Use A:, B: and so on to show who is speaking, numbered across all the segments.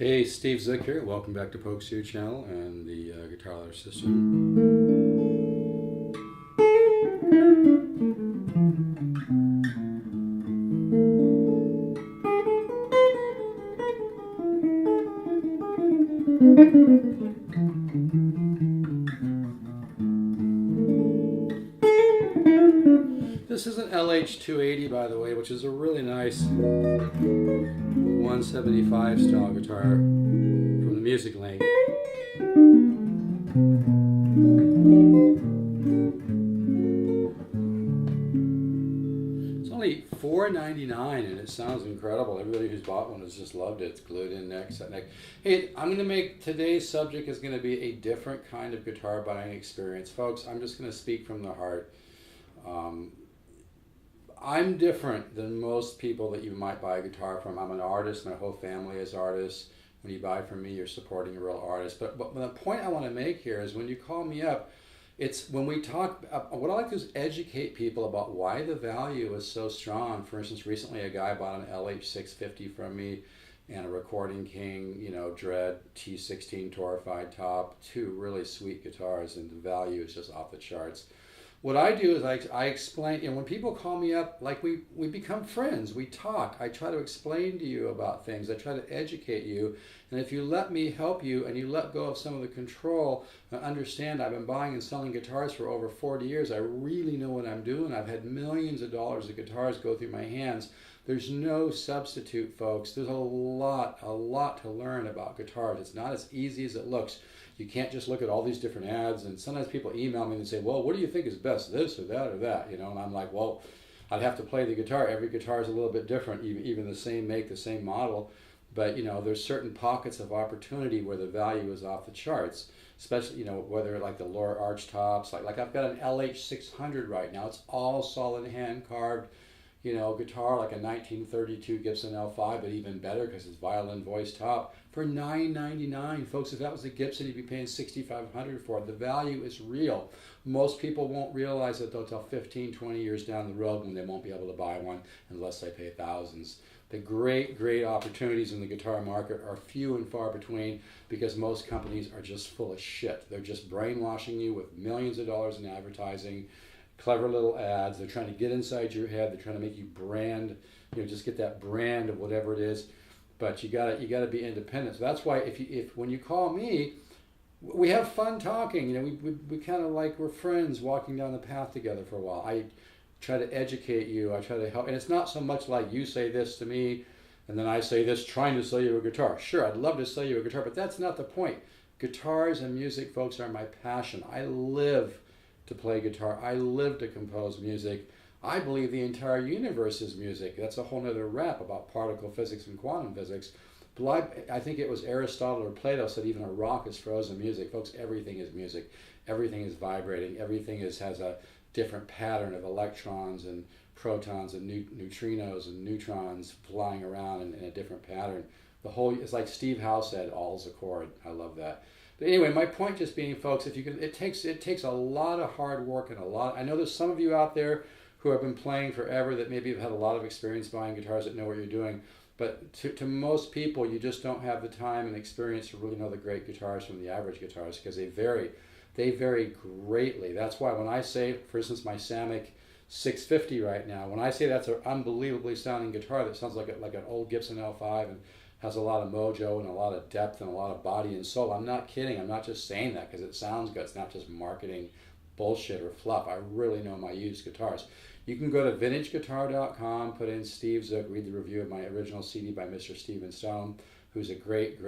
A: Hey, Steve Zook here. Welcome back to Pokes Your channel and the Guitar Ladder System. This is an LH280, by the way, which is a really nice 175 style guitar from the Music Link. It's only $4.99 and it sounds incredible. Everybody who's bought one has just loved it. It's glued in neck, set neck. Hey, I'm going to make today's subject is going to be a different kind of guitar buying experience. Folks, I'm just going to speak from the heart. I'm different than most people that you might buy a guitar from. I'm an artist. My whole family is artists. When you buy from me, you're supporting a real artist. But the point I want to make here is when you call me up, it's when we talk, what I like to do is educate people about why the value is so strong. For instance, recently a guy bought an LH650 from me and a Recording King, Dread T16 Torrified top, two really sweet guitars, and the value is just off the charts. What I do is I explain, when people call me up, like we become friends, we talk. I try to explain to you about things. I try to educate you. And if you let me help you and you let go of some of the control, understand I've been buying and selling guitars for over 40 years. I really know what I'm doing. I've had millions of dollars of guitars go through my hands. There's no substitute, folks. There's a lot to learn about guitars. It's not as easy as it looks. You can't just look at all these different ads, and sometimes people email me and say, well, what do you think is best, this or that, and I'm like, well, I'd have to play the guitar. Every guitar is a little bit different, even the same make, the same model, but there's certain pockets of opportunity where the value is off the charts, especially, whether like the lower arch tops, like I've got an LH600 right now. It's all solid hand carved, guitar, like a 1932 Gibson L5, but even better because it's violin voice top, for $9.99. Folks, if that was a Gibson, you'd be paying $6,500 for it. The value is real. Most people won't realize it until 15, 20 years down the road when they won't be able to buy one unless they pay thousands. The great opportunities in the guitar market are few and far between because most companies are just full of shit. They're just brainwashing you with millions of dollars in advertising, clever little ads. They're trying to get inside your head. They're trying to make you brand, just get that brand of whatever it is. But you gotta be independent. So that's why if when you call me, we have fun talking. We kind of like we're friends walking down the path together for a while. I try to educate you. I try to help, and it's not so much like you say this to me, and then I say this trying to sell you a guitar. Sure, I'd love to sell you a guitar, but that's not the point. Guitars and music, folks, are my passion. I live to play guitar. I live to compose music. I believe the entire universe is music. That's a whole other rap about particle physics and quantum physics. But I think it was Aristotle or Plato said even a rock is frozen music. Folks, everything is music. Everything is vibrating. Everything has a different pattern of electrons and protons and neutrinos and neutrons flying around in a different pattern. It's like Steve Howe said, all's a chord. I love that. But anyway, my point just being, folks, it takes a lot of hard work and I know there's some of you out there who have been playing forever that maybe have had a lot of experience buying guitars that know what you're doing. But to most people, you just don't have the time and experience to really know the great guitars from the average guitars because they vary. They vary greatly. That's why when I say, for instance, my Samick 650 right now, when I say that's an unbelievably sounding guitar that sounds like an old Gibson L5 and has a lot of mojo and a lot of depth and a lot of body and soul, I'm not kidding. I'm not just saying that because it sounds good. It's not just marketing bullshit or fluff. I really know my used guitars. You can go to vintageguitar.com, put in Steve Zook, read the review of my original CD by Mr. Steven Stone, who's a great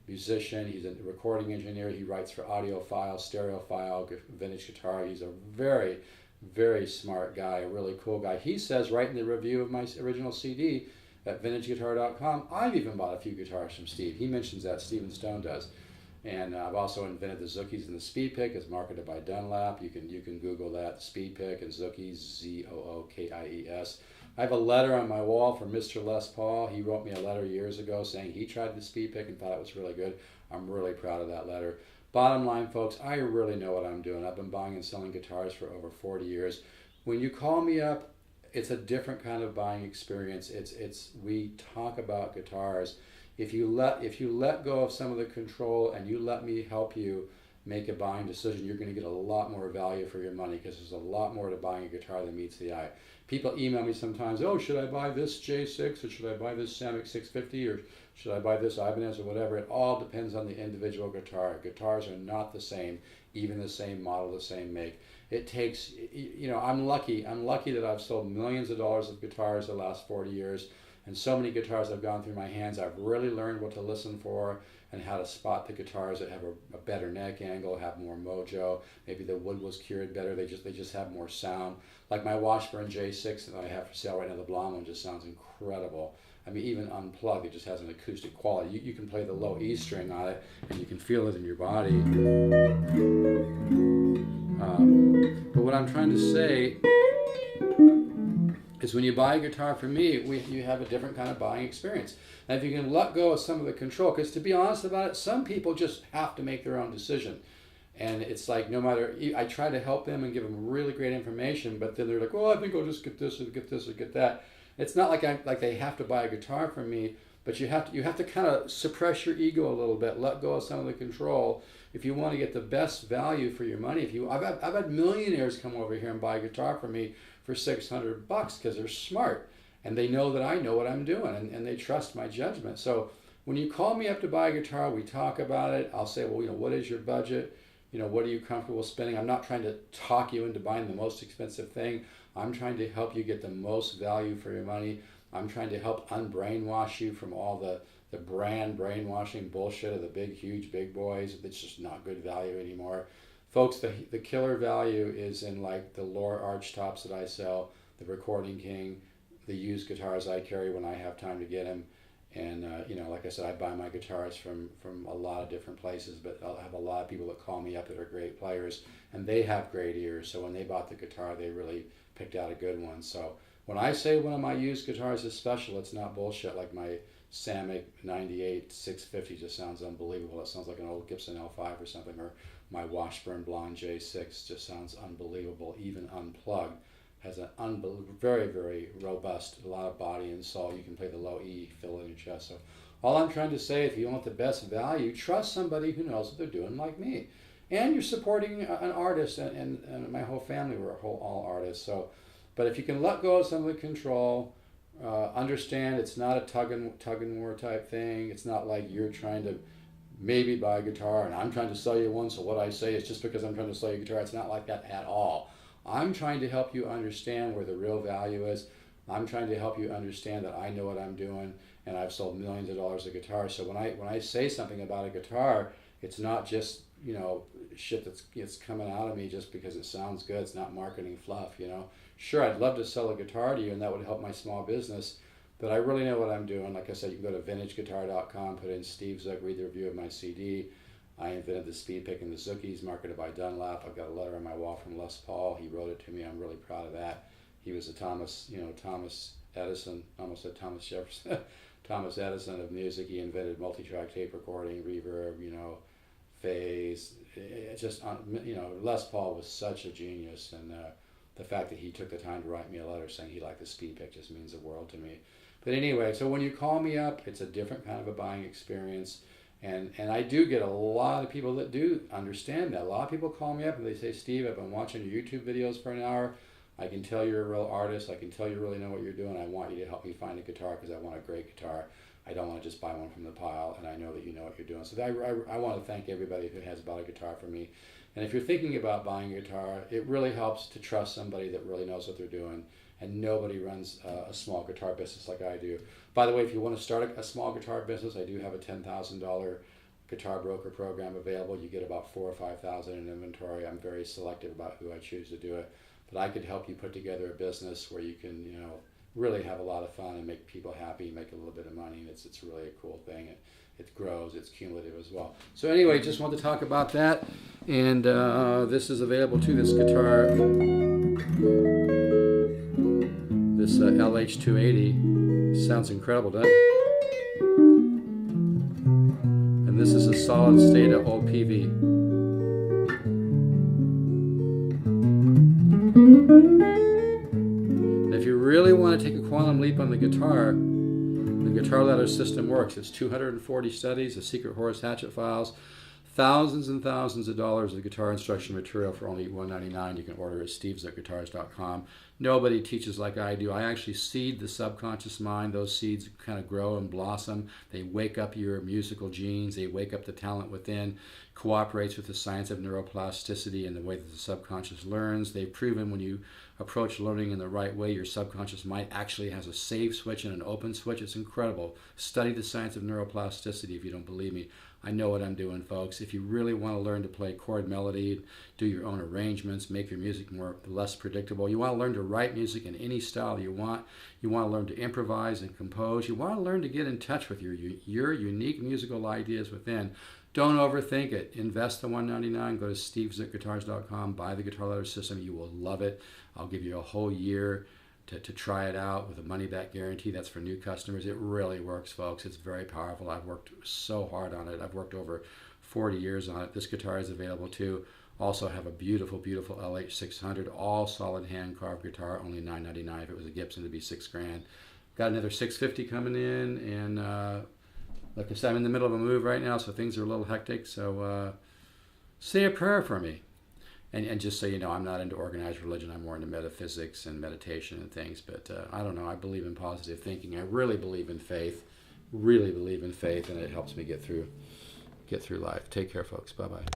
A: musician. He's a recording engineer. He writes for audiophile, stereophile, vintage guitar. He's a very smart guy, a really cool guy. He says right in the review of my original CD at vintageguitar.com, I've even bought a few guitars from Steve. He mentions that, Steven Stone does. And I've also invented the Zookies and the Speed Pick. It's marketed by Dunlap. You can Google that, Speed Pick and Zookies, Zookies. I have a letter on my wall from Mr. Les Paul. He wrote me a letter years ago saying he tried the Speed Pick and thought it was really good. I'm really proud of that letter. Bottom line, folks, I really know what I'm doing. I've been buying and selling guitars for over 40 years. When you call me up, it's a different kind of buying experience. We talk about guitars. If you let go of some of the control and you let me help you make a buying decision, you're going to get a lot more value for your money, because there's a lot more to buying a guitar than meets the eye. People email me sometimes, oh, should I buy this J6 or should I buy this Samick 650 or should I buy this Ibanez or whatever? It all depends on the individual guitar. Guitars are not the same, even the same model, the same make. It takes, I'm lucky that I've sold millions of dollars of guitars the last 40 years, and so many guitars have gone through my hands. I've really learned what to listen for and how to spot the guitars that have a better neck angle, have more mojo. Maybe the wood was cured better. They just have more sound. Like my Washburn J6 that I have for sale right now, the blonde one just sounds incredible. I mean, even unplugged, it just has an acoustic quality. You can play the low E string on it, and you can feel it in your body. But what I'm trying to say is, when you buy a guitar from me, you have a different kind of buying experience. And if you can let go of some of the control, because to be honest about it, some people just have to make their own decision. And it's like, no matter, I try to help them and give them really great information, but then they're like, well, I think I'll just get this or get this or get that. It's not like they have to buy a guitar from me, but you have to kind of suppress your ego a little bit, let go of some of the control. If you want to get the best value for your money, I've had millionaires come over here and buy a guitar from me for $600 because they're smart and they know that I know what I'm doing, and they trust my judgment. So when you call me up to buy a guitar, we talk about it. I'll say, well, what is your budget? What are you comfortable spending? I'm not trying to talk you into buying the most expensive thing. I'm trying to help you get the most value for your money. I'm trying to help unbrainwash you from all the brand brainwashing bullshit of the huge big boys. It's just not good value anymore. Folks, the killer value is in like the Lore arch tops that I sell, the Recording King, the used guitars I carry when I have time to get them. And, like I said, I buy my guitars from a lot of different places, but I'll have a lot of people that call me up that are great players, and they have great ears. So when they bought the guitar, they really picked out a good one. So when I say one of my used guitars is special, it's not bullshit. Like my Samick 98 650 just sounds unbelievable. It sounds like an old Gibson L5 or something, or my Washburn Blonde J6 just sounds unbelievable, even unplugged. Has an very, very robust, a lot of body and soul. You can play the low E, feel it in your chest. So all I'm trying to say, if you want the best value, trust somebody who knows what they're doing, like me. And you're supporting an artist, and my whole family, we're all artists. So, but if you can let go of some of the control, understand it's not a tug and war type thing. It's not like you're trying to maybe buy a guitar and I'm trying to sell you one, so what I say is just because I'm trying to sell you a guitar. It's not like that at all. I'm trying to help you understand where the real value is. I'm trying to help you understand that I know what I'm doing, and I've sold millions of dollars of guitars. So when I say something about a guitar, it's not just shit that's coming out of me just because it sounds good. It's not marketing fluff. Sure, I'd love to sell a guitar to you, and that would help my small business, but I really know what I'm doing. Like I said, you can go to vintageguitar.com, put in Steve Zook, read the review of my CD. I invented the speed pick and the Zookies, marketed by Dunlap. I've got a letter on my wall from Les Paul. He wrote it to me. I'm really proud of that. He was a Thomas Edison, almost said Thomas Jefferson, Thomas Edison of music. He invented multi-track tape recording, reverb, phase. Les Paul was such a genius, and the fact that he took the time to write me a letter saying he liked the speed pick just means the world to me. But anyway, so when you call me up, it's a different kind of a buying experience. And I do get a lot of people that do understand that. A lot of people call me up and they say, Steve, I've been watching your YouTube videos for an hour. I can tell you're a real artist. I can tell you really know what you're doing. I want you to help me find a guitar because I want a great guitar. I don't want to just buy one from the pile, and I know that you know what you're doing. So I want to thank everybody who has bought a guitar from me. And if you're thinking about buying a guitar, it really helps to trust somebody that really knows what they're doing. And nobody runs a small guitar business like I do. By the way, if you want to start a small guitar business, I do have a $10,000 guitar broker program available. You get about $4,000 or $5,000 in inventory. I'm very selective about who I choose to do it. But I could help you put together a business where you can, really have a lot of fun and make people happy, make a little bit of money. And it's really a cool thing. It grows, it's cumulative as well. So anyway, just wanted to talk about that. And this is available too, this guitar. This LH280 sounds incredible, doesn't it? And this is a solid state of old PV. And if you're quantum leap on the guitar. The guitar ladder system works. It's 240 studies, the secret Horace Hatchet files, thousands and thousands of dollars of guitar instruction material for only $199. You can order at stevezookguitars.com. Nobody teaches like I do. I actually seed the subconscious mind. Those seeds kind of grow and blossom. They wake up your musical genes. They wake up the talent within. Cooperates with the science of neuroplasticity and the way that the subconscious learns. They've proven when you approach learning in the right way, your subconscious mind actually has a save switch and an open switch. It's incredible. Study the science of neuroplasticity if you don't believe me. I know what I'm doing, folks. If you really want to learn to play chord melody, do your own arrangements, make your music less predictable, you want to learn to write music in any style you want to learn to improvise and compose, you want to learn to get in touch with your unique musical ideas within, don't overthink it. Invest the $199. Go to stevezookguitars.com. Buy the guitar ladder system. You will love it. I'll give you a whole year to try it out with a money-back guarantee. That's for new customers. It really works, folks. It's very powerful. I've worked so hard on it. I've worked over 40 years on it. This guitar is available too. Also have a beautiful, beautiful LH600, all solid hand-carved guitar, only $999. If it was a Gibson, it'd be $6,000. Got another $650 coming in, and like I said, I'm in the middle of a move right now, so things are a little hectic. So say a prayer for me. And just so you know, I'm not into organized religion. I'm more into metaphysics and meditation and things. But I don't know. I believe in positive thinking. I really believe in faith. Really believe in faith, and it helps me get through life. Take care, folks. Bye-bye.